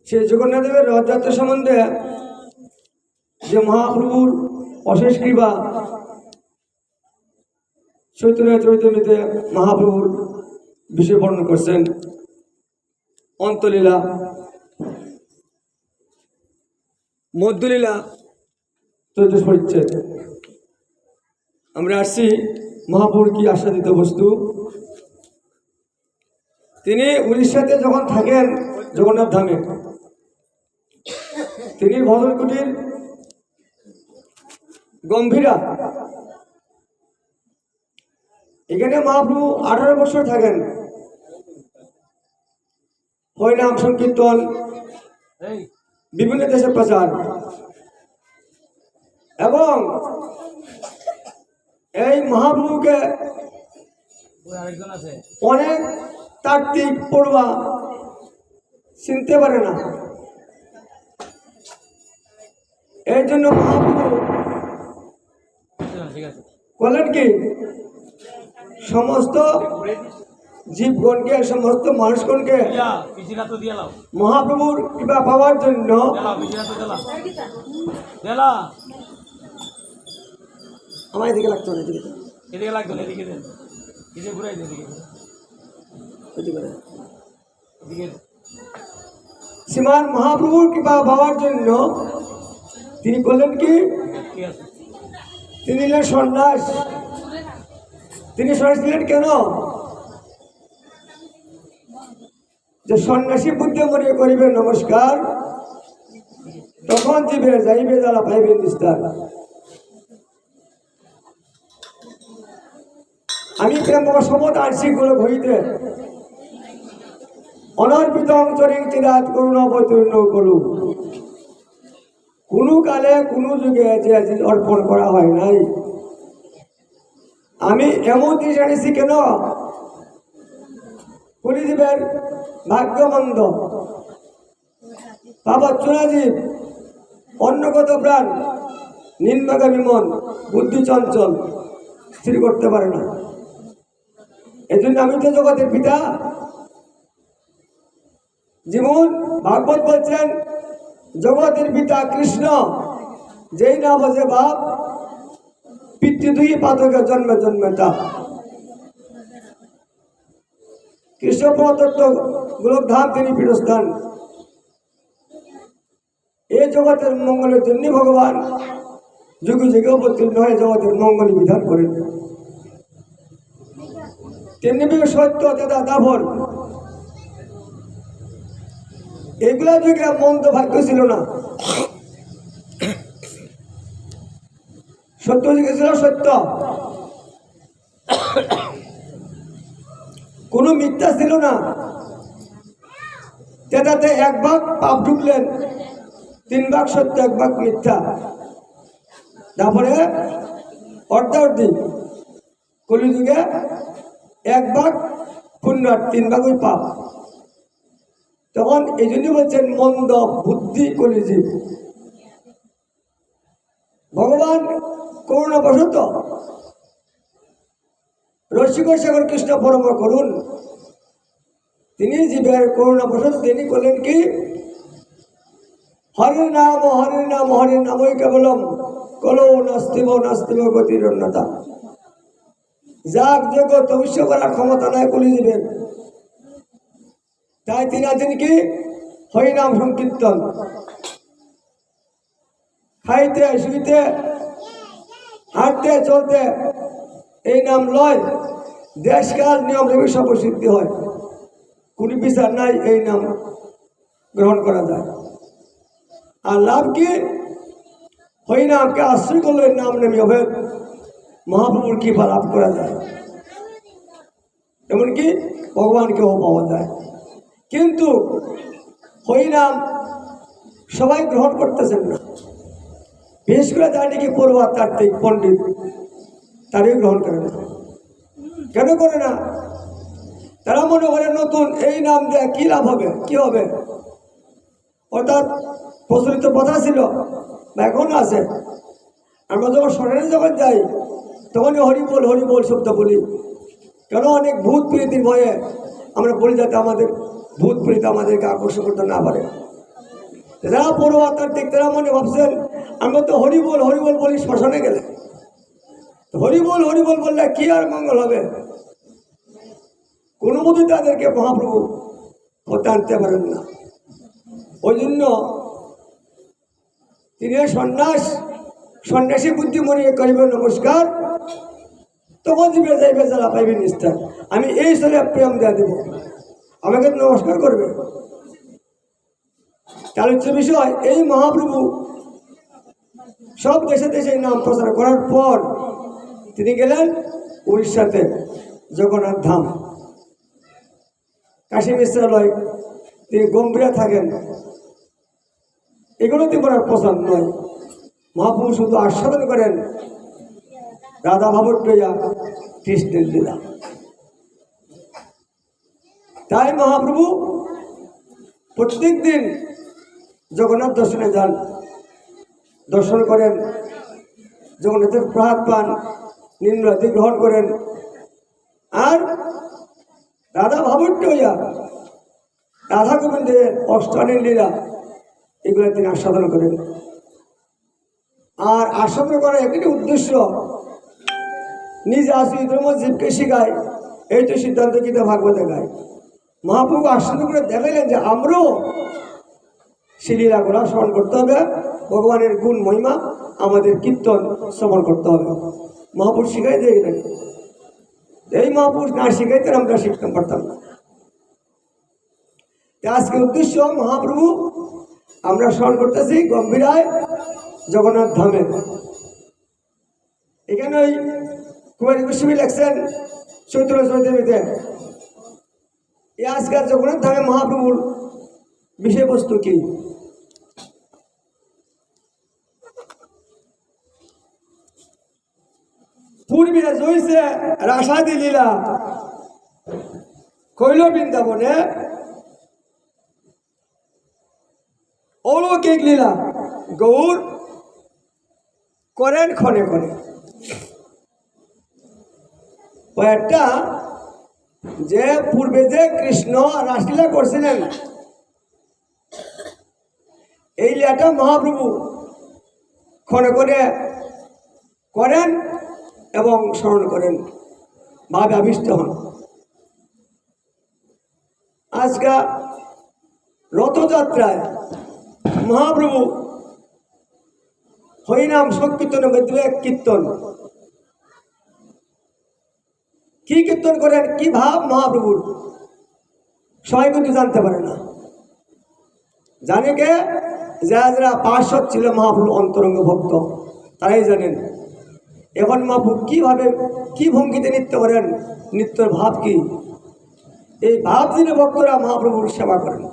সেই জগন্নাথদেবের রথযাত্রা সম্বন্ধে যে মহাপ্রভুর অশেষ কৃপা চৈতন্য চরিতামৃতে মহাপ্রভুর বিষয় বর্ণনা করছেন। অন্তলীলা, মধ্যলীলা, ত্রয়োদশ পরিচ্ছেদ। আমরা আসছি মহাপ্রভুর কি আস্বাদিত বস্তু। তিনি উড়িষ্যাতে যখন থাকেন জগন্নাথ ধামে, তিনি ভজন কুটির গম্ভীরা, এখানে মহাপ্রভু 18 বছর থাকেন। হরিনাম সংকীর্তন, বিভিন্ন দেশে প্রচার, এবং এই মহাপ্রভুকে অনেক তাত্ত্বিক পড়ুয়া চিনতে পারে না। এই জন্য মহাপ্রভু বলেন কি, সমস্ত জীবগণকে, সমস্ত মানুষগণকে মহাপ্রভুর কৃপা পাওয়ার জন্য আমার এদিকে লাগতো না, এদিকে লাগতো না, এদিকে দেন, এদিকে ঘুরাই দেন, এদিকে শ্রীমান মহাপ্রভুর কৃপা পাওয়ার জন্য তিনি করলেন কি, তিনি নিলেন সন্ন্যাস। তিনি সন্ন্যাস নিলেন কেন? যে সন্ন্যাসী বুদ্ধি মনে করিবেন নমস্কার, তখন জীবে যাইবে যারা পাইবেন নিস্তার। আমি প্রেম সমত আর্শিক গোলক হইতে অনর্পিত অঞ্চরিং চিরাত করুণ অবতীর্ণ করু। কোনো কালে কোনো যুগে যে অর্পণ করা হয় নাই। আমি এমন জিনিস আনিছি কেন? কলিজীবের ভাগ্যমন্দ, পাপচ্ছুনাজীব, অন্নগত প্রাণ, নিম্নগামী মন, বুদ্ধি চঞ্চল, স্থির করতে পারে না। এই জন্য আমি তো জগতের পিতা। যেমন ভাগবত বলছেন, জগতের পিতা কৃষ্ণ, যেই না বোঝে বাপ, পিতৃ দুই পাতকের জন্মে জন্মে তাপ। কৃষ্ণ প্রতত্ত্ব গোলকধাম তিনি পীঠস্থান। এই জগতের মঙ্গলের জন্য ভগবান যুগে যুগে অবতীর্ণ হয়ে জগতের মঙ্গল বিধান করেন। তেমনি সত্য তথা দাভর, এগুলা যুগে মন্দ ভাগ্য ছিল না। সত্য যুগে ছিল সত্য, কোনো মিথ্যা ছিল না। তেটাতে 1 ভাগ পাপ ঢুকলেন, 3 ভাগ সত্য, 1 ভাগ মিথ্যা। তারপরে অর্ধার্ধি কলিযুগে 1 ভাগ পুণ্য, 3 ভাগ ওই পাপ। তখন এই জন্য বলছেন মন্দ বুদ্ধি কলিজীব। ভগবান করুণাবশত রসিকর সাগর কৃষ্ণ পরম করুন, তিনি জীবের করুণাবশত তিনি করলেন কি, হরির নাম হরির নাম হরির নামই কেবলম কলো নাস্তিব নাস্তিব গতির অন্যতা। যাগ যোগ্য তপস্য করার ক্ষমতা নাই কলিজীবের। তাই তিনি আছেন কি, হরিনাম সংকীর্তন, খাইতে শুইতে হাঁটতে চলতে এই নাম লয়, দেশকাল নিয়ম রেবে সব সিদ্ধি হয়। কোন বিচার নাই, এই নাম গ্রহণ করা যায়। আর লাভ কি, হরিনামকে আশ্রয় করলে নাম নেমে অভেদ মহাপ্রভুর কৃপা লাভ করা যায়, এমনকি ভগবানকেও পাওয়া যায়। কিন্তু হরিনাম সবাই গ্রহণ করতেছেন না। বিশেষ করে যারা নাকি পড়ুয়া তাত্ত্বিক পণ্ডিত, তারাই গ্রহণ করে না। কেন করে না? তারা মনে করে নতুন এই নাম দেয় কি লাভ হবে, কি হবে। অর্থাৎ প্রচলিত কথা ছিল বা এখন আছে, আমরা যখন শরণে যখন যাই তখনই হরি বল শব্দ বলি। কেন? অনেক ভূত প্রীতির ভয়ে আমরা বলি, যাতে আমাদের ভূত প্রীতি আমাদেরকে আকর্ষণ করতে না পারে। যারা পড়ুয়া তাত্ত্বিক তারা মনে ভাবছেন আমরা তো হরিবোল হরিবোল বলি শ্মশানে গেলে, হরিবোল হরিবোল বললে কি আর মঙ্গল হবে? কোনো মতো তাদেরকে মহাপ্রভু হতে আনতে পারেন না। ওই জন্য তিনি সন্ন্যাসী বুদ্ধি মনে করিবেন নমস্কার, তখন দিবে যাইবে যারা পাইবে নিস্তার। আমি এই স্তরে প্রেম দেওয়া দেব, আমাকে নমস্কার করবে। আলোচ্য বিষয়, এই মহাপ্রভু সব দেশে দেশে নাম প্রচার করার পর তিনি গেলেন উড়িষ্যাতে জগন্নাথ ধাম, কাশী মিশ্রালয়, তিনি গম্ভীরা থাকেন। এগুলোতে করার পছন্দ নয়। মহাপ্রভু শুধু আস্বাদন করেন রাধা ভাবট্টয়া কৃষ্ণের লীলা। তাই মহাপ্রভু প্রত্যেক দিন জগন্নাথ দর্শনে যান, দর্শন করেন, জগন্নাথের প্রসাদ পান, নিম্নাতি গ্রহণ করেন, আর রাধা ভাবট্টয়া রাধা গোবিন্দের অষ্টানের লীলা এগুলো তিনি আস্বাদন করেন। আর আস্বাদন করার একটি উদ্দেশ্য, নিজে আসি ধর্ম জীবকে শিখায়, এই তো সিদ্ধান্ত গীতা ভাগবতে গায়। মহাপ্রভু আস্বাদন করে দেখাইলেন যে আমরাও সেই লীলাগুলা স্মরণ করতে হবে, ভগবানের গুণ মহিমা আমাদের কীর্তন শ্রবণ করতে হবে। মহাপুরুষ শিখাই দিয়ে গেলেন, এই মহাপুরুষ না শিখাইতেন আমরা শিখতে পারতাম না। আজকে উদ্দেশ্য মহাপ্রভু আমরা স্মরণ করতেছি গম্ভীরায় জগন্নাথ ধামে। এখানে ওই কুমারী গোস্বামী লেখছেন চৈত্র চৈতন্যতে, এই আজকাল জগন্নাথ ধামে মহাপ্রভুর বিষয়বস্তু কি? পূর্বে জয়সে রাসাদি লীলা কৈল বৃন্দাবনে, অলৌকিক লীলা গৌর করেন ক্ষণে ক্ষণে। একটা যে পূর্বে যে কৃষ্ণ রাসলীলা করছিলেন, এই লীলাটা মহাপ্রভু ক্ষণে ক্ষণে করেন এবং স্মরণ করেন, ভাবে আবিষ্ট হন। আজকে রথযাত্রায় মহাপ্রভু হরিনাম সংকীর্তনের মধ্যে কীর্তন, কি কীর্তন করেন, কি ভাব মহাপ্রভুর, সবাই কিন্তু জানতে পারে না। জানে কে? যারা যারা পার্শ্বদ ছিল মহাপ্রভু অন্তরঙ্গ ভক্ত, তারাই জানেন। এখন মহাপ্রভু কিভাবে কি ভঙ্গিতে নৃত্য করেন, নৃত্যের ভাব কি, এই ভাব জেনে ভক্তরা মহাপ্রভুর সেবা করেন।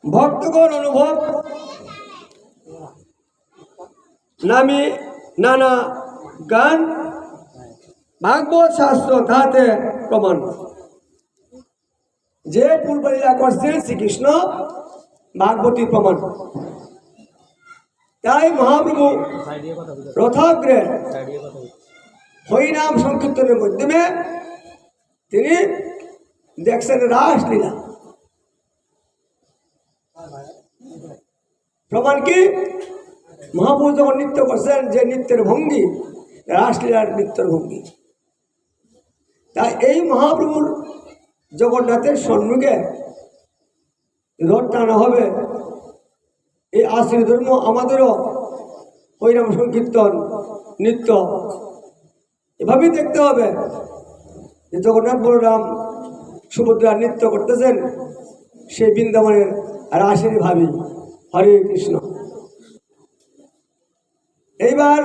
ভক্তগণ অনুভব নামে নানা গান, ভাগবত শাস্ত্র তাতে প্রমাণ। যে পূর্বলীলা করছেন শ্রীকৃষ্ণ ভাগবতী প্রমাণ। তাই মহাপ্রভু রথাগ্রে হরিনাম সংকীর্তনের মাধ্যমে তিনি দেখছেন রাসলীলা। প্রমাণ কি? মহাপ্রভু যখন নৃত্য করছেন, যে নৃত্যের ভঙ্গি রাসলীলার নৃত্যের ভঙ্গি। তাই এই মহাপ্রভুর জগন্নাথের সম্মুখে রথ টানা হবে, এই আশ্রয় ধর্ম আমাদেরও হরিনাম সংকীর্তন নৃত্য এভাবেই দেখতে হবে যে জগন্নাথ বলরাম সুভদ্রা নৃত্য করতেছেন, সেই বৃন্দাবনের রাসেরই ভাবি। হরে কৃষ্ণ। এইবার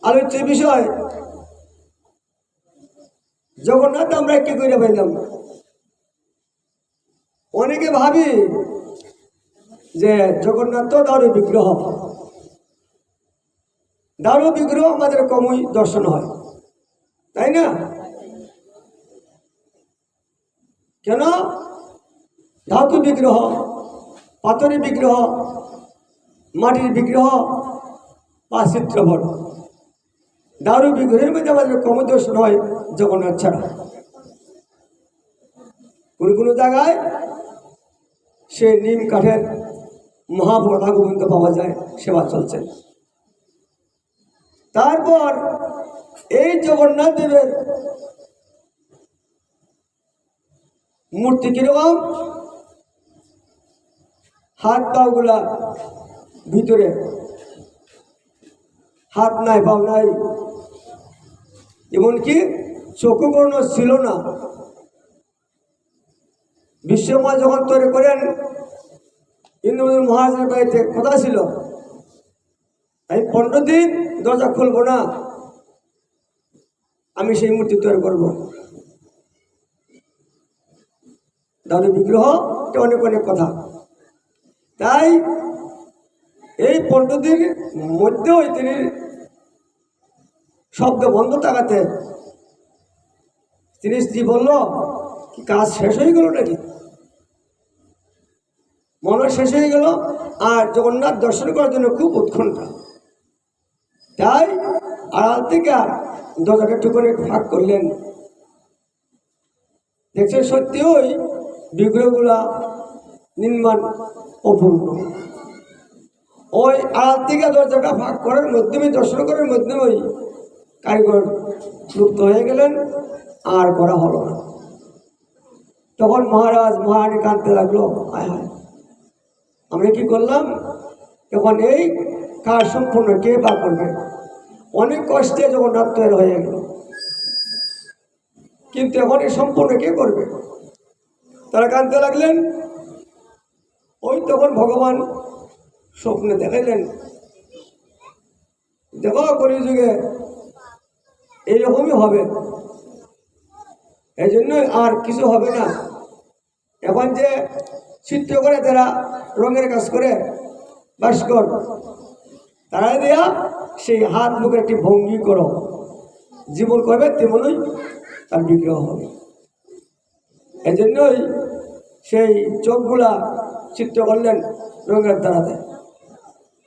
আলোচ্য বিষয়, জগন্নাথ আমরা কি করে পাইলাম? অনেকে ভাবি যে জগন্নাথ তো দারু বিগ্রহ, দারু বিগ্রহ আমাদের কমই দর্শন হয়, তাই না? কেন? ধাতু বিগ্রহ, পাথরের বিগ্রহ, মাটির বিগ্রহ বা চিত্রপট, দারু বিগ্রহের মধ্যে আমাদের কমই দর্শন হয় জগন্নাথ ছাড়া। কোনো কোনো জায়গায় সে নিম কাঠের মহাপড়া গোবিন্দ পাওয়া যায়, সেবা চলছে। তারপর এই জগন্নাথ দেবের মূর্তি কিরকম, হাত পাগুলা ভিতরে, হাত নাই পাও নাই, এমনকি চক্ষুকর্ণ ছিল না। বিশ্বমা যখন তৈরি করেন ইন্দ্রমন্দির মহারাজের বাড়িতে কথা ছিল, আমি 15 দিন দরজা খুলবো না, আমি সেই মূর্তি তৈরি করবো। দাদু বিগ্রহ, এটা অনেক অনেক কথা। তাই এই 15 দিনের মধ্যেও তিনি শব্দ বন্ধ থাকাতে তিনি স্ত্রী বলল, কি কাজ শেষ হয়ে গেল নাকি, মনে শেষ হয়ে গেল। আর জগন্নাথ দর্শন করার জন্য খুব উৎকণ্ঠা। তাই আড়াল থেকে দরজাটা একটুখানি ফাঁক করলেন। দেখছেন সত্যি ওই বিগ্রহগুলা নির্মাণ অপূর্ণ। ওই আড়াল থেকে দরজাটা ফাঁক করার মাধ্যমে, দর্শন করার মাধ্যমে ওই কারিগর লুপ্ত হয়ে গেলেন, আর করা হলো না। তখন মহারাজ মহারানী কাঁদতে লাগলো, হায় হায় আমরা কি করলাম। তখন এই কাজ সম্পূর্ণ কে বা করবে, অনেক কষ্টে জগন্নাথ তৈরি হয়ে গেল, কিন্তু এখন এই সম্পূর্ণ কে করবে। তারা কাঁদতে লাগলেন। ওই তখন ভগবান স্বপ্নে দেখাইলেন, দেখো কলিযুগে এইরকমই হবে, এই জন্যই আর কিছু হবে না। এখন যে চিত্র করে তারা রঙের কাজ করে ভাস্কর, তারা দেয়া সেই হাত মুখের একটি ভঙ্গি করো, জীবন করবে তেমনই তার বিগ্রহ হবে। এই জন্যই সেই চোখগুলা চিত্র করলেন রঙের দ্বারাতে,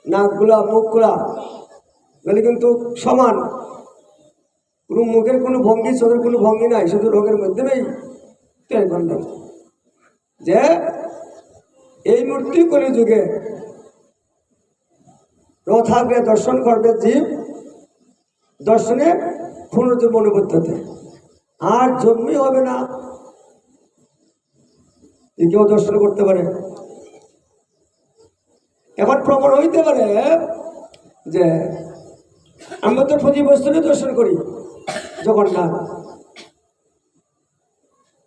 নাকগুলা মুখগুলা বলে কিন্তু সমান, কোনো মুখের কোনো ভঙ্গি চোখের কোনো ভঙ্গি নাই, শুধু রঙের মাধ্যমেই তৈরি করলেন। যে এই মূর্তি কলিযুগে রথাগ্রে দর্শন করবে জীব, দর্শনে পুনর্জন্ম অনুভূতিতে আর জন্মই হবে না, কেউ দর্শন করতে পারে। এখন প্রমাণ হইতে পারে যে আমরা তো প্রতি বছরে দর্শন করি জগন্নাথ,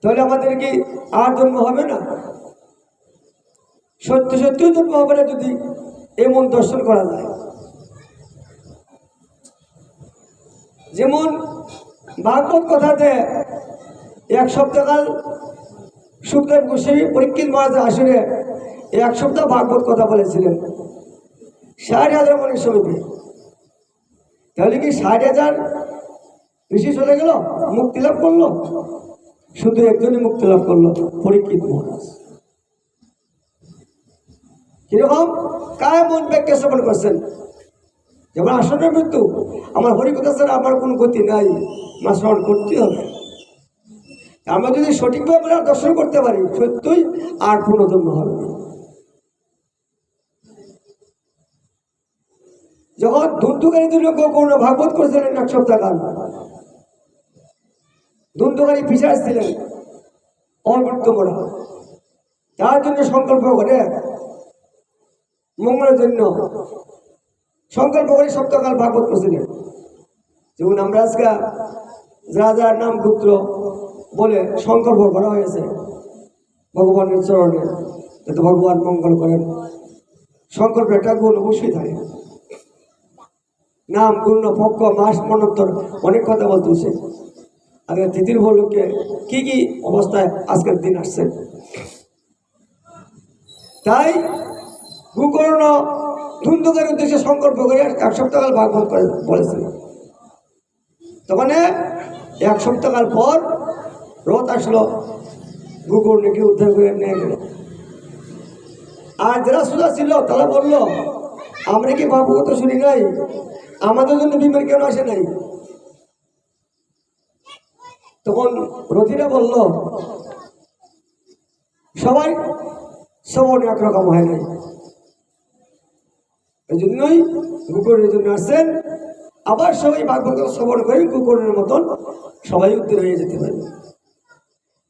তাহলে আমাদের কি আর জন্ম হবে না? সত্যি সত্যি জন্ম হবে না যদি এমন দর্শন করা যায়। যেমন ভাগবত কথাতে 1 সপ্তাহকাল সুখদেব গোস্বামী পরীক্ষিত মহারাজের আসরে 1 সপ্তাহ ভাগবত কথা বলেছিলেন 60,000 মনের সমীপে। তাহলে কি 60,000 ঋষি চলে গেল, মুক্তি লাভ করলো? শুধু একজনই মুক্তি লাভ করলো, পরীক্ষিত মহারাজ। কিরকম? কার মন ব্যাখ্যা শ্রবণ করছেন, যেমন আসনের মৃত্যু, আমার হরিকথা ছাড়া আমার কোনো গতি নাই, আমার শ্রবণ করতে হবে। আমরা যদি সঠিকভাবে দর্শন করতে পারি সত্যই আর পুনর্জন্ম হবে না। যখন ধুন্ধুকারী জন্য গৌর ভাগবত করেছিলেন 1 সপ্তাহ কাল, ধুন্ধুকারী পিসাচ ছিলেন অমৃত্যুমরা, তার জন্য সংকল্প করে মঙ্গলের জন্য সংকল্প করে সপ্তাহকাল ভাগবত করেছিলেন। যেমন আমরা আজকে রাজার নাম পুত্র বলে সংকল্প করা হয়েছে ভগবানের চরণে, যাতে ভগবান মঙ্গল করেন। সংকল্প একটা গুণ অবশ্যই থাকে, নাম গুণ পক্ষ মাস মনোত্তর অনেক কথা বলতেছে। আগে তিথির বলকে কি কি অবস্থায় আজকের দিন আসছে। তাই গোকর্ণ ধুন্ধুকারীর উদ্দেশ্যে সংকল্প করে 1 সপ্তাহকাল ভাগবত করে বলেছিল। তখন 1 সপ্তাহকাল পর রথ আসলো, গোকর্ণকে উদ্ধার করে নিয়ে গেল। আর যারা সোজা ছিল তারা বলল, আমরা কি ভাগবত শুনি নাই, আমাদের জন্য বিমান কেন আসে নাই? তখন রথীরা বলল, সবাই শ্রবণ একরকম হয় নাই। এই জন্যই কুকুরের জন্য আসছেন, আবার সবাই ভাগবত শ্রবণ করে কুকুরের মতন সবাই উত্তর হয়ে যেতে পারবে।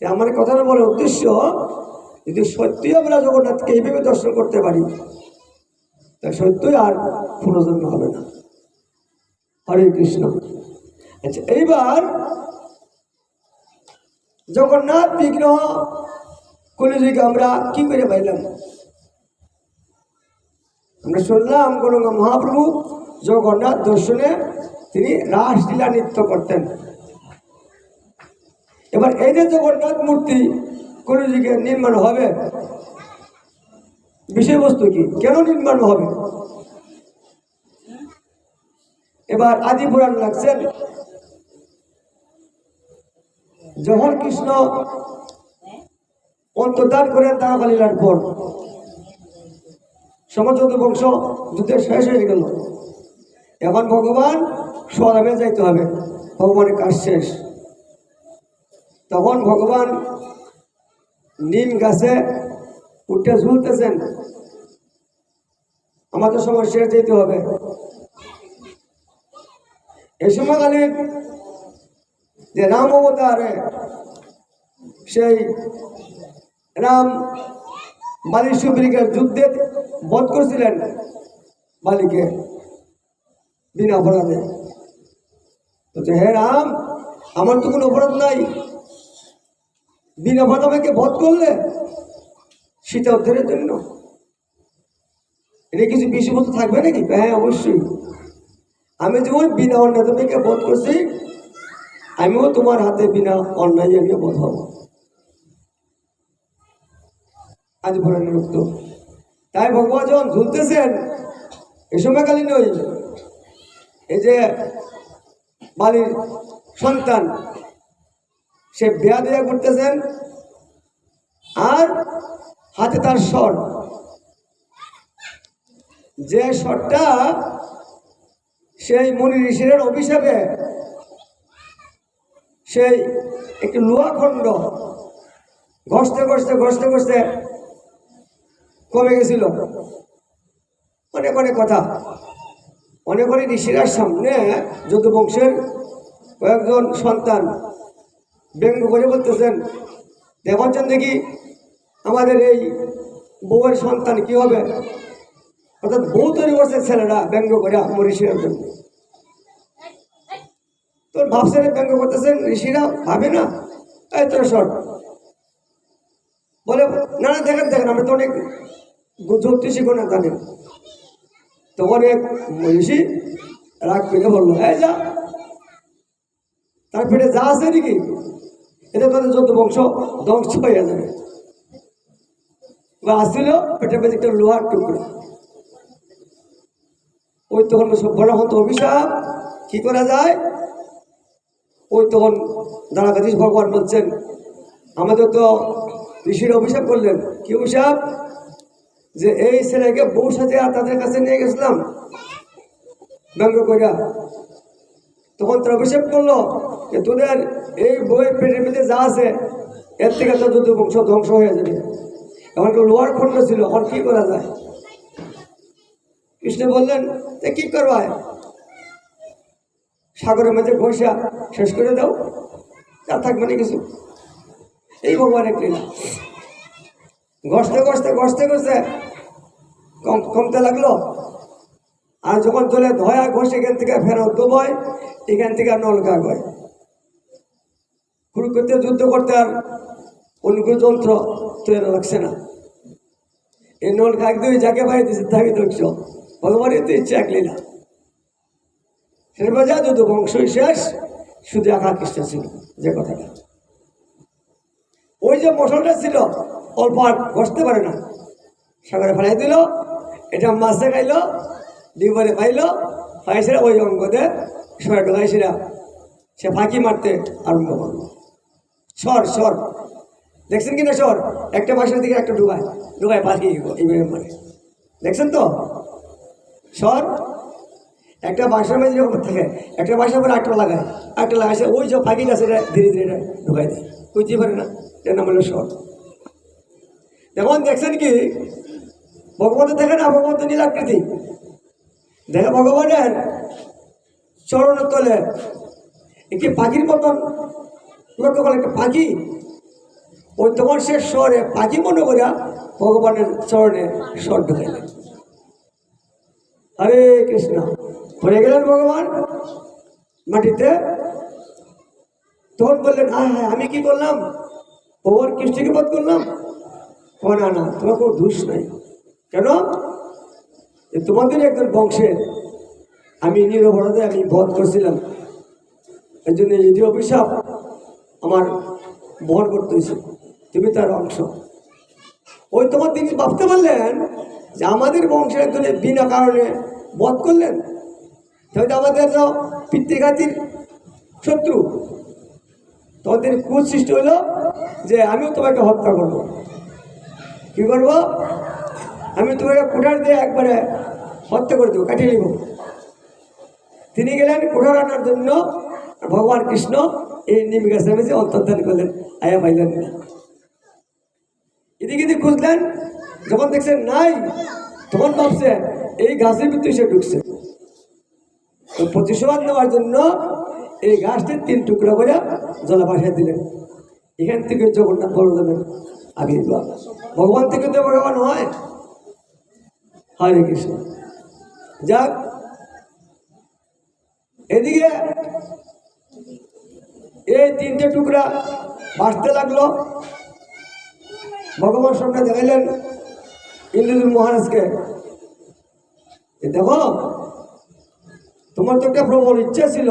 আমার কথাটা বলার উদ্দেশ্য, যদি সত্যি আমরা জগন্নাথকে এইভাবে দর্শন করতে পারি তা সত্যই আর পুনর্জন্ম হবে না। হরে কৃষ্ণ। আচ্ছা, এইবার জগন্নাথ বিগ্রহ কলিযুগে আমরা কি করে পাইলাম? আমরা শুনলাম গৌরাঙ্গ মহাপ্রভু জগন্নাথ দর্শনে তিনি রাসলীলা নৃত্য করতেন। এবার এই যে জগন্নাথ মূর্তি কলিযুগে নির্মাণ হবে, বিষয়বস্তু কি, কেন নির্মাণ হবে? এবার আদি পুরাণ লাগছেন, যখন কৃষ্ণ অন্তর্ধান করেন দ্বারকা লীলার পর সমস্ত বংশ যুদ্ধের শেষ হয়ে গেল। এখন ভগবান স্বধামে যাইতে হবে, ভগবানের কাজ শেষ। তখন ভগবান নিম গাছে উঠে ঝুলতেছেন, আমাদের সময় শেষ যেতে হবে। এই সময়কালীন যে রাম অবতারে সেই রাম বালি সুগ্রীবের যুদ্ধে বধ করেছিলেন বালিকে বিনা অপরাধে। বলছে, হে রাম, আমার তো কোনো অপরাধ নাই, বিনা অপরাধ আমাকে বধ করলে সীতা উদ্ধারের জন্য। এটা কিছু বিষয়বস্তু থাকবে নাকি? হ্যাঁ, অবশ্যই। আমি যেমন বিনা অন্যায় তোমাকে বধ করছি, আমিও তোমার হাতে বিনা অন্যায় আমি বধ হব। আজ পুরাণের উক্ত। তাই ভগবান যখন ঝুলতেছেন এই সময়কালীন ওই এই যে বালির সন্তান সে বেয়া দেয়া করতেছেন, আর হাতে তার স্বর, যে স্বরটা সেই মুনি ঋষির অভিশাপে সেই একটি লোহাখণ্ড ঘষতে ঘষতে ঘষতে ঘষতে কমে গেছিল। অনেক অনেক কথা, অনেক অনেক ঋষিরার সামনে যদুবংশের কয়েকজন সন্তান ব্যঙ্গ করে বলতেছেন, দেখছেন দেখি আমাদের এই বউয়ের সন্তান কি হবে। অর্থাৎ বউ তৈরি করছে ছেলেরা ব্যঙ্গ করে ঋষিরার জন্য। তোর ভাবছেন ব্যঙ্গ করতেছেন, ঋষিরা ভাবে না এই তোর শর্ট বলে, না না দেখেন দেখেন, আমরা তো অনেক জ্যোতিষী কোন জানেন। তখন এক ঋষি রাগ করে বললো, হ্যাঁ যা, তার পেটে যা আছে নাকি এটা তাদের যত বংশ ধ্বংস হয়ে যাবে। বা আসছিল পেটের পেটে একটা লোহার টুকরো। ওই তখন বড় হতো অভিশাপ, কি করা যায়? ওই তখন দ্বারকাধীশ ভগবান বলছেন, আমাদের তো ঋষির অভিশাপ করলেন। কি অভিশাপ? যে এই ছেলেকে বউ সাজিয়ে তাদের কাছে নিয়ে গেছিলাম ব্যঙ্গ করিয়া, তখন তার অভিশাপ করলো যে তোদের এই বইয়ের পেটের মধ্যে যা আছে এর থেকে তো যুদ্ধ বংশ ধ্বংস হয়ে যাবে। এখন তো লোহার খণ্ড ছিল, এখন কি করা যায়? কৃষ্ণ বললেন, কি করবা? সাগরের মাঝে ঘষা শেষ করে দাও, তা থাকবে না কিছু। এই ভগবানের লীলা। ঘষতে ঘষতে ঘষতে ঘষতে কমতে লাগলো। আর যখন চলে ধয়া ঘষে এখান থেকে ফেরত দোবয়, এখান থেকে নলকা গয়। কুরুক্ষেত্রে যুদ্ধ করতে আর অনুকূল যন্ত্র তৈরি লাগছে না। এই নলকা একদম যাকে পাই দিচ্ছে তাকে দেখছ ভগবানের তো ইচ্ছা এক লীলা। সেটা বোঝা যুদ্ধ বংশই শেষ, শুধু একা কৃষ্ণ ছিল। যে কথাটা ওই যে মশলটা ছিল অল্প আর ঘষতে পারে না, সাগরে ফেলাই দিল, এটা মাছে খাইল, ডিবরে খাইল, খাইছিরা ওই অঙ্গতে সরে ঢোকাইছিরা সে ফাঁকি মারতে আরম্ভ করলো। সর সর দেখছেন কিনা? সর একটা বাসার দিকে একটা ডুবায় ডুবায় পাখি এইভাবে মারে, দেখছেন তো? সর একটা বাসার মধ্যে যখন থাকে, একটা বাসার পরে একটা লাগায়, একটা লাগাইছে ওই যে ফাঁকি গাছে ধীরে ধীরে ঢুকাই দেয়, বুঝতে পারে না, এর নাম হলো সর। এখন দেখছেন কি ভগবত দেখে না, ভগবত নীলাকৃতি দেখে ভগবানের চরণ তলে একটি পাখির মতন লক্ষ্য করলে, একটা পাখি ওই তোমার সে স্বরে পাখি মনে করিয়া ভগবানের চরণে স্বর ঢুকাইলেন। হরে কৃষ্ণ পড়ে গেলেন ভগবান মাটিতে। তখন বললেন, হ্যাঁ হ্যাঁ আমি কি করলাম, ভগবান কৃষ্ণকে বধ করলাম? না না, তোমার কোনো দোষ নাই। কেন? তোমাদের একজন বংশের আমি নিরপরাধে আমি বধ করছিলাম, এই জন্য এই যে অভিশাপ আমার বহন করতে হয়েছে, তুমি তার অংশ। ওই তোমার তিনি ভাবতে পারলেন যে আমাদের বংশের একজনের বিনা কারণে বধ করলেন, তাহলে আমাদের তো পিতৃঘাতির শত্রু। তখন তিনি ক্রোধ সৃষ্টি হইল যে আমিও তোমাকে হত্যা করব। কি করবো? আমি তোমাকে কুঠার দিয়ে একবারে হত্যা করে দেবো, কাটিয়ে নিব। তিনি গেলেন কুঠার আনার জন্য, ভগবান কৃষ্ণ এই নিম গাছের মেঝে অন্তর্ধান করলেন, আয়া পাইলেন না। এদিকে এদিকে খুঁজলেন, যখন দেখছেন নাই তখন ভাবছে এই গাছের ভিতরে সে ঢুকছে। তো প্রতিশোধ নেওয়ার জন্য এই গাছটি 3 টুকরা করে জলে ভাসিয়ে দিলেন। এখান থেকে জগন্নাথ বলরামের আবির্ভাব। ভগবান থেকে তো ভগবান হয়। হরে কৃষ্ণ। যাক, এদিকে এই 3টে টুকরা ভাসতে লাগলো। ভগবান সামনে দেখাইলেন ইন্দ্রদূত মহারাজকে, দেখো তোমার তো একটা প্রবল ইচ্ছা ছিল।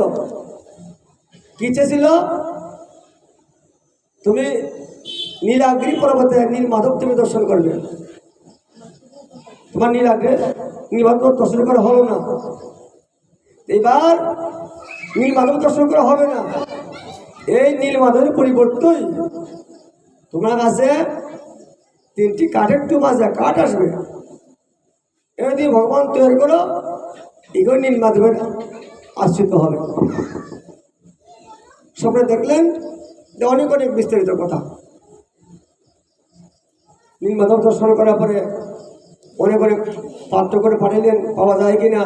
কি ইচ্ছা ছিল? তুমি নীলাদ্রি পর্বতে নীল মাধব তুমি দর্শন করবে। তোমার নীল মাধব দর্শন করা হলো না, এবার নীল মাধব দর্শন করা হবে না। এই নীল মাধবের পরিবর্তন তোমার কাছে 3টি কাঠের টুকরা কাঠ আসবে, এবার তুমি ভগবান তৈরি করো, এগুলো নীল মাধবের আশ্রিত হবে। স্বপ্নে দেখলেন যে অনেক অনেক বিস্তারিত কথা। নীল মাধব দর্শন করার পরে অনেক অনেক পাত্র করে পাঠাইলেন, পাওয়া যায় কিনা।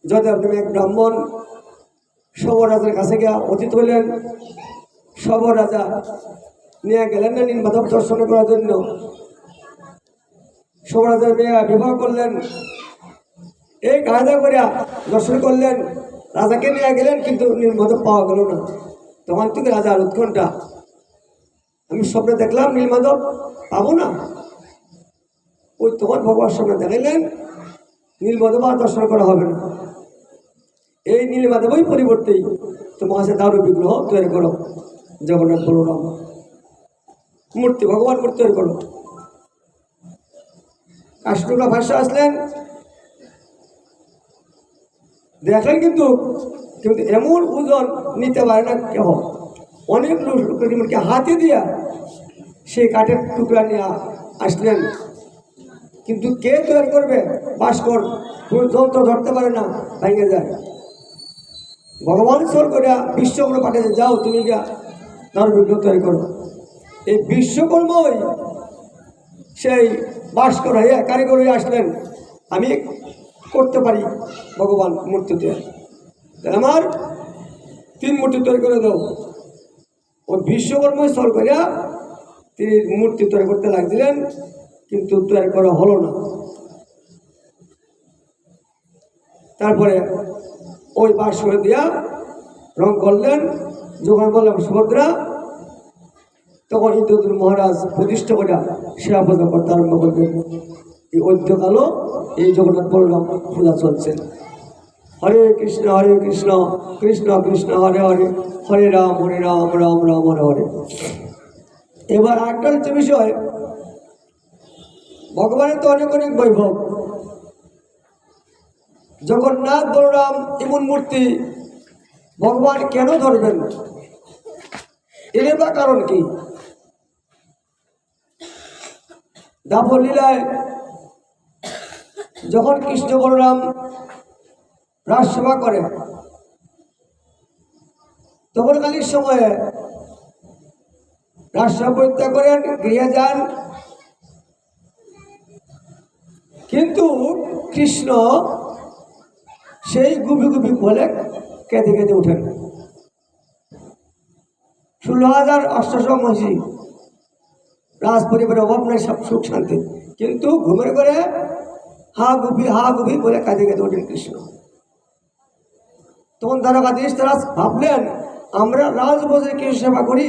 যদেব নামে এক ব্রাহ্মণ সবরাজের কাছে গিয়া অতীত হইলেন। সবরাজা নিয়ে গেলেন না নীল মাধব দর্শন করার জন্য। সবরাজের মেয়ে বিবাহ করলেন, এই কায়দা করিয়া দর্শন করলেন। রাজাকে নিয়ে গেলেন, কিন্তু নীল মাধব পাওয়া গেল না। তখন থেকে রাজার উৎকণ্ঠা, আমি স্বপ্নে দেখলাম নীল মাধব পাবো না। ওই তোমার ভগবান সামনে দেখাইলেন নীল মাধব আর দর্শন করা হবে না। এই নীল মাধবই পরিবর্তেই তোমার কাছে দারু বিগ্রহ তৈরি করো, জগন্নাথ বলরাম মূর্তি, ভগবান মূর্তি তৈরি করো। কাশটুকরা ভাষা আসলেন, দেখলেন কিন্তু কিন্তু এমন ওজন নিতে পারে না কেহ। অনেক লোককে হাতে দিয়া সেই কাঠের টুকরা নিয়ে আসলেন, কিন্তু কে তৈরি করবে? ভাস্কর কোনো যন্ত্র ধরতে পারে না, ভেঙে যায়। ভগবান সর করিয়া বিশ্বকর্মা পাঠিয়েছে, যাও তুমি গিয়া তার বিগ্রহ তৈরি করো। এই বিশ্বকর্মাই সেই ভাস্কর হইয়া কারিগর হয়ে আসলেন, আমি করতে পারি ভগবান মূর্তি দিয়ে, আমার 3 মূর্তি তৈরি করে দাও। ওই বিশ্বকর্মাই সর করিয়া তিনি মূর্তি তৈরি করতে লাগছিলেন, কিন্তু তৈরি করা হলো না। তারপরে ওই ভাস্কর দিয়া রং করলেন। যখন বললাম সুভদ্রা, তখন ইন্দ্রদূত মহারাজ প্রতিষ্ঠা করে সেবা পূজা করতে আরম্ভ করবেন। এই ঐতিহ্যকালও এই জগন্নাথ বলরাম পূজা চলছে। হরে কৃষ্ণ কৃষ্ণ কৃষ্ণ হরে হরে, হরে রাম রাম রাম হরে হরে। এবার একটা হচ্ছে বিষয়, ভগবানের তো অনেক অনেক বৈভব। জগন্নাথ বলরাম এমন মূর্তি ভগবান কেন ধরবেন? এর বা কারণ কি? দাপর লীলায় যখন কৃষ্ণ বলরাম রাজসেবা করে, তখনকালীন সময়ে রাজসভা পরিত্যাগ করেন, গৃহে যান। কিন্তু কৃষ্ণ সেই গুবি গুবি বলে কেঁদে কেঁদে উঠেন। 16,800 মহিষী, রাজ পরিবারের অভাব নাই, সব সুখ শান্তি, কিন্তু ঘুমের করে হা গুবি বলে কাঁদে কেঁদে ওঠেন কৃষ্ণ। তখন দ্বারকাধীশ তারা ভাবলেন, আমরা রাজভোজে কৃষ্ণ সেবা করি,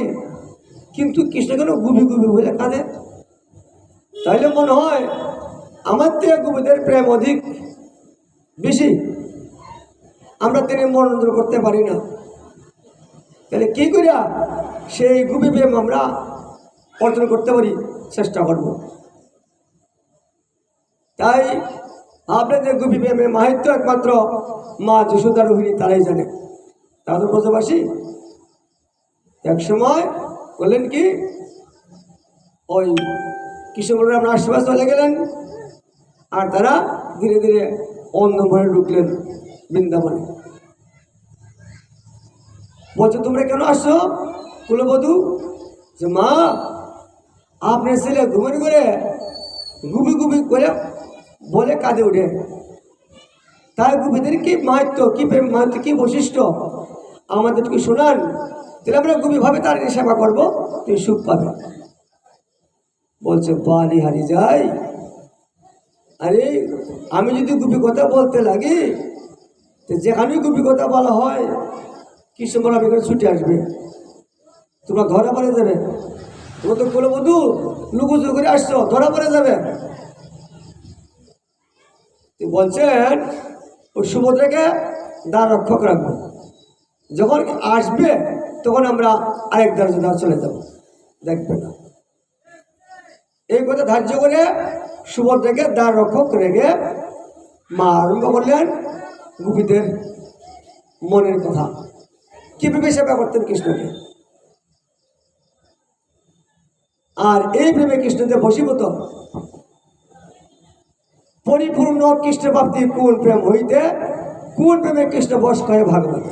কিন্তু কৃষ্ণ কেন গুবি বলে কাঁদে? তাইলে মনে হয় আমার থেকে গুবিদের প্রেম অধিক বেশি, আমরা তিনি মনোরঞ্জন করতে পারি না। তাহলে কি করিয়া সেই গুবি প্রেম আমরা অর্জন করতে পারি, চেষ্টা করব। তাই আপনাদের গুবি প্রেমের মাহাত্ম্য একমাত্র মা যশোদা রোহিণী তারাই জানে, তাদের ব্রজবাসী। এক সময় বললেন কি, ওই কৃষ্ণ বলরাম আশীর্বাদ চলে গেলেন, আর তারা ধীরে ধীরে অন্ধমনে ঢুকলেন বৃন্দাবনে। বলছো তোমরা কেন আসছো? কুলবধূ যে মা, আপনার ছেলে ঘুমের করে গুবি করে বলে কাঁদে উঠে, তাই গুবিদের কি মাহাত্ম্য, কি প্রেম মাহাত্ম্য, কি বৈশিষ্ট্য আমাদেরকে শোনান, তাহলে আমরা গুবিভাবে তার সেবা করবো, তুমি সুখ পাবে। বলছে বালি হারি যাই, আরে আমি যদি গুপি কথা বলতে লাগি, যেখানে গুপি কথা বলা হয় কৃষ্ণ বলা এখানে ছুটে আসবে, তোমরা ধরা পড়ে যাবে। তোমরা তো কুলবধূ লুকুচুরি করে আসছো, ধরা পড়ে যাবে। বলছেন ওই সুভদ্রাকে দ্বার রক্ষক রাখবো, যখন আসবে তখন আমরা আরেক দ্বার চলে যাব, দেখবে না। এই কথা ধার্য করে সুভদ্রাকে দ্বার রক্ষক রেখে মা আরম্ভ করলেন গোপীদের মনের কথা, কিভাবে সেবা করতেন কৃষ্ণকে। আর এই প্রেমে কৃষ্ণকে বশীভূত, পরিপূর্ণ কৃষ্ণ প্রাপ্তি কোন প্রেম হইতে, কোন প্রেমে কৃষ্ণ বশ করে ভাগবত।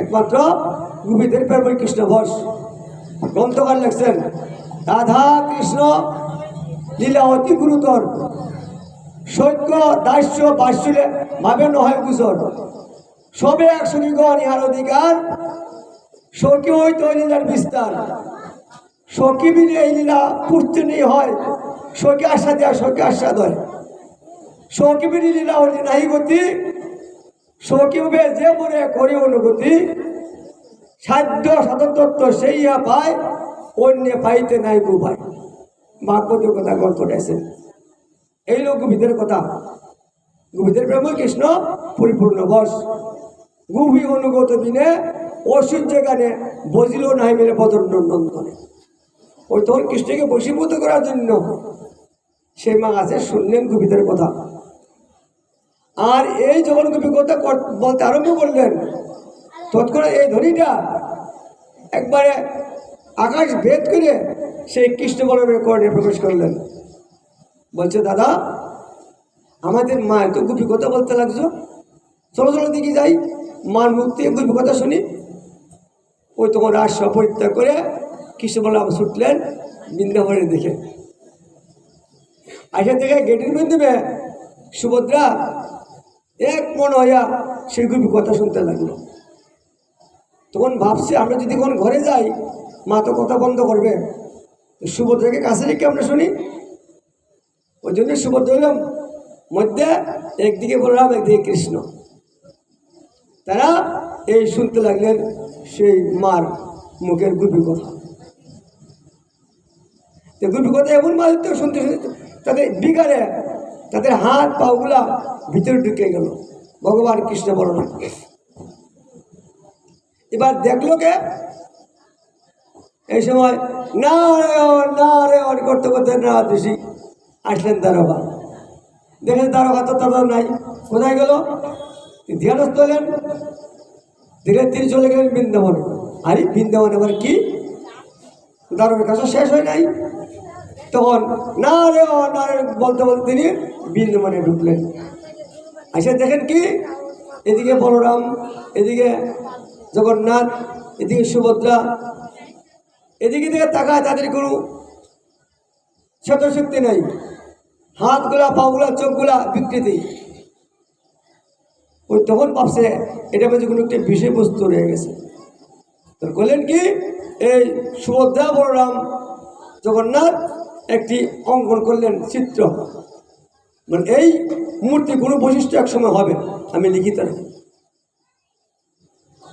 একমাত্র গোপীদের প্রেমে কৃষ্ণ বশ। গ্রন্থকার লেখছেন, রাধা কৃষ্ণ লীলা অতি গুরুতর, সৈক্য দাস্য বাৎসল্যে ভাবে নয় গুজর, সবে একসঙ্গে গণ ইহার অধিকার, সখী হইতে লীলার বিস্তার। সখী বিনে এই লীলা পূর্তি নেই হয়, সখী আশা দেয়া সখী আস্বাদ হয়। সখী বিনে লীলা হলে নাই গতি, সখী হবে যে মনে করে অনুগতি। সাধ্য সাধন তত্ত্ব সেই ইহা পায়, অন্য পাইতে নাই উপায়। ভাগবতের কথা গল্পটাইছেন, এই লোক গোপীদের কথা। গোপীদের প্রেম কৃষ্ণ পরিপূর্ণ বশ। গোপী অনুগত দিনে অসূর্য গানে বজিল নাই মেলে বদনন্দনে। ওই তোর কৃষ্ণকে বশীভূত করার জন্য সেই মা আছে, শুনলেন গোপীদের কথা। আর এই যখন গোপী কথা বলতে আরম্ভ করলেন, তৎক্ষণাৎ এই ধ্বনিটা একবারে আকাশ ভেদ করে সেই কৃষ্ণ বলরামের কর্ণে প্রবেশ করলেন। বলছে, দাদা আমাদের মা তো গোপী কথা বলতে লাগছো, চলো চলো দেখি যাই, মার মুখ থেকে গোপী কথা শুনি। ওই তখন রাজসভা পরিত্যাগ করে কৃষ্ণ বলরাম ছুটলেন বৃন্দাবনের দিকে। আসা থেকে গেটের মাধ্যমে সুভদ্রা এক মন হইয়া সেই গোপী কথা শুনতে লাগলো। তখন ভাবছে, আমরা যদি কোন ঘরে যাই মা তো কথা বন্ধ করবে, সুভদ্রাকে কাছে রেখে আমরা শুনি। ওই জন্য সুভদ্রা হইল মধ্যে, একদিকে বলরাম একদিকে কৃষ্ণ। তারা এই শুনতে লাগলেন সেই মার মুখের গোপী কথা। গোপী কথা এমন মাঝে শুনতে শুনতে তাদের বিকারে তাদের হাত পাগুলা ভিতরে ঢুকে গেল। ভগবান কৃষ্ণ বলরাম এবার দেখলো কে, এই সময় নারায়ণ করতে করতে না দোষী আসলেন দারোগা। দেখেন দারোগা তো তাদের নাই, কোথায় গেল? ধ্যানস্থ হলেন, ধীরে ধীরে চলে গেলেন বৃন্দাবনে। আরে বৃন্দাবনে আবার কি, দারোগার কাছে শেষ হয় নাই। তখন নারায়ণ বলতে বলতে তিনি বৃন্দাবনে ঢুকলেন। আচ্ছা দেখেন কি, এদিকে বলরাম, এদিকে জগন্নাথ, এদিকে সুভদ্রা, এদিকে থেকে তাকায়, তাদের কোনো শক্তি নেই, হাতগুলা পাগুলা চোখগুলা বিকৃতি। ওই তখন ভাবছে এটা মধ্যে কোনো একটা বিষয়বস্তু রয়ে গেছে। তো বললেন কি, এই সুভদ্রা বলরাম জগন্নাথ একটি অঙ্কন করলেন চিত্র, মানে এই মূর্তি কোনো বৈশিষ্ট্য এক সময় হবে, আমি লিখিত রাখি।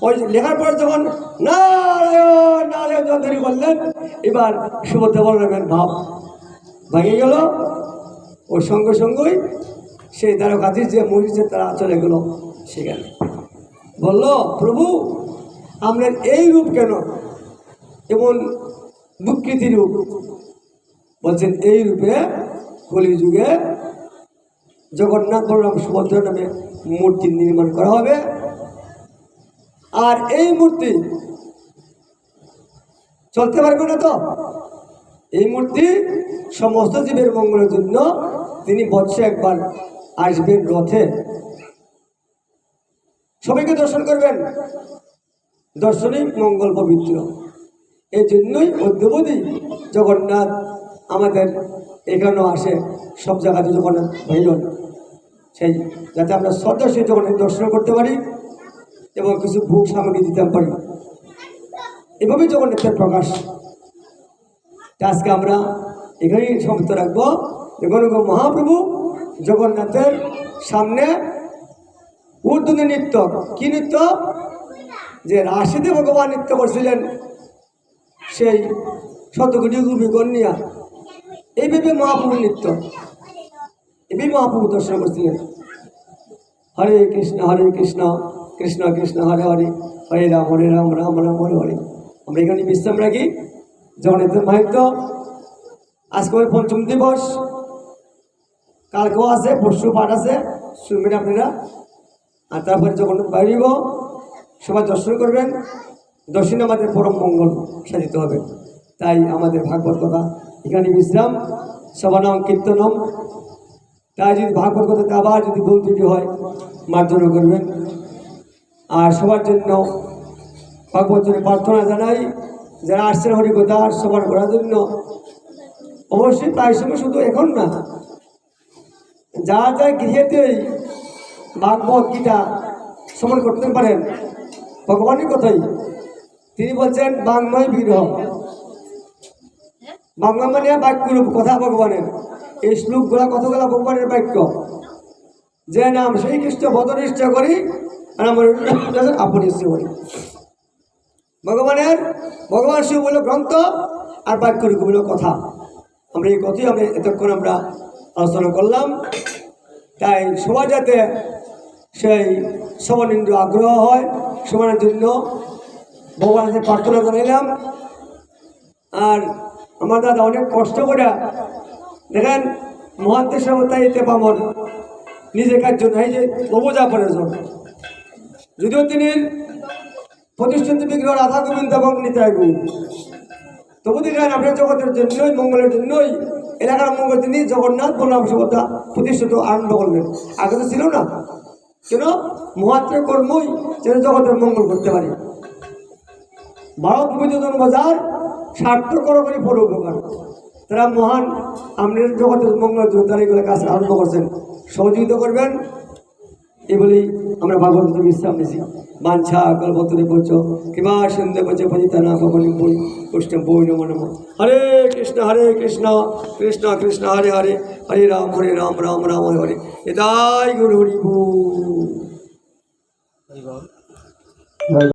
ওই লেখার পর যখন নারায়ণ নারায়ণ যন্ত্রী বললেন, এবার সুভদ্রা বলরামের ভাব ভেঙে গেল। ওর সঙ্গে সঙ্গেই সেই দ্বারকাধীশ যে মহিষে তারা চলে গেল সেখানে। বলল, প্রভু আপনার এই রূপ কেন, এমন বিকৃতি রূপ? বলছেন এই রূপে কলিযুগে জগন্নাথ বলরাম সুভদ্রা নামে মূর্তি নির্মাণ করা হবে। আর এই মূর্তি চলতে পারবে না, তো এই মূর্তি সমস্ত জীবের মঙ্গলের জন্য তিনি বৎসে একবার আসবেন রথে, সবাইকে দর্শন করবেন, দর্শনই মঙ্গল পবিত্র। এই জন্যই অদ্যবধি জগন্নাথ আমাদের এখানেও আসে, সব জায়গাতে জগন্নাথ ভাইজন, সেই যাতে আমরা সদস্য জগন্নাথ দর্শন করতে পারি এবং কিছু ভোগ সামগ্রী দিতে পারি। এভাবেই জগন্নাথের প্রকাশ। আজকে আমরা এখানেই সমাপ্ত রাখবো। গণগ মহাপ্রভু জগন্নাথের সামনে উর্দুনে নৃত্য, কি নৃত্য? যে রাশিতে ভগবান নৃত্য করছিলেন, সেই শতকোটি গোপী কন্যা, এইভাবে মহাপ্রভু নৃত্য, এভাবে মহাপ্রভু দর্শন করছিলেন। হরে কৃষ্ণ কৃষ্ণ কৃষ্ণ হরে হরে, হরে রাম রাম রাম হরে হরে। আমরা এখানে বিশ্রাম রাখি। জগন্নাথের মাহাত্ম্য, আজকে ওই পঞ্চম দিবস, কালকেও আছে, পরশু পাঠ আছে, শুনবেন আপনারা। আর তারপরে জগন্নাথ বাইরিব, সবাই দর্শন করবেন। দর্শনে আমাদের পরম মঙ্গল সাধিত হবে। তাই আমাদের ভাগবত কথা এখানে বিশ্রাম, শ্রবণম কীর্তনম। তাই যদি ভাগবত কথাতে আবার যদি ভুল ত্রুটি হয় মার্জনা করবেন। আর সবার জন্য ভাগবত জন্য প্রার্থনা জানাই, যারা আসছেন হরিকথা শ্রবণ করার জন্য, অবশ্যই প্রায় সময় শুধু এখন না, যা যা গৃহেতেই ভাগবত গীতা শ্রবণ করতে পারেন। ভগবানের কথাই তিনি বলছেন, বাংময় বিগ্রহ, বাংলা মানে বাক্যরূপ কথা ভগবানের। এই শ্লোকগুলা কতগুলা ভগবানের বাক্য। যে নাম সেই কৃষ্ণ বদনিষ্ঠ করি, আর আমার আপনি করি। ভগবান শিব বলল গ্রন্থ, আর বাক্যরূপ বলল কথা। আমরা এই কথাই আমরা এতক্ষণ আমরা আলোচনা করলাম। তাই সবার যাতে সেই শ্রবণেন্দ্র আগ্রহ হয়, সমানের জন্য ভগবানের প্রার্থনা জানাইলাম। আর আমার দাদা অনেক কষ্ট করে, দেখেন মহান্তের সভ্যতায় এতে পামর নিজের কার্য নাই, যে অবজা প্রয়োজন। যদিও তিনি প্রতিষ্ঠিত বিগ্রহ রাধা গোবিন্দ এবং নিতাই গুণ, তবু দেখেন আপনার জগতের জন্যই, মঙ্গলের জন্যই, এলাকার মঙ্গল তিনি জগন্নাথ বলরাম সুভদ্রা প্রতিষ্ঠিত আরম্ভ করলেন। আগে তো ছিল না, কেন? মহাত্রের কর্মই যেন জগতের মঙ্গল করতে পারি। ভারত বিনোদন বাজার স্বার্থ করি পরোপকার, তারা মহান আমাদের জগতের মঙ্গলের জন্য তারা এগুলো কাজ আরম্ভ করছেন। সহযোগিতা করবেন, এই বলেই আমরা ভাগবত বিশ্রাম নিয়েছি। বাঞ্ছা কল্পতরু পৌঁছ কিবা সন্ধে পচে পতিতানা ভবনী বই কৃষ্ণ বই নমো নমঃ। হরে কৃষ্ণ কৃষ্ণ কৃষ্ণ হরে হরে, হরে রাম রাম রাম হরে হরে। এটাই গুরু হরি বল।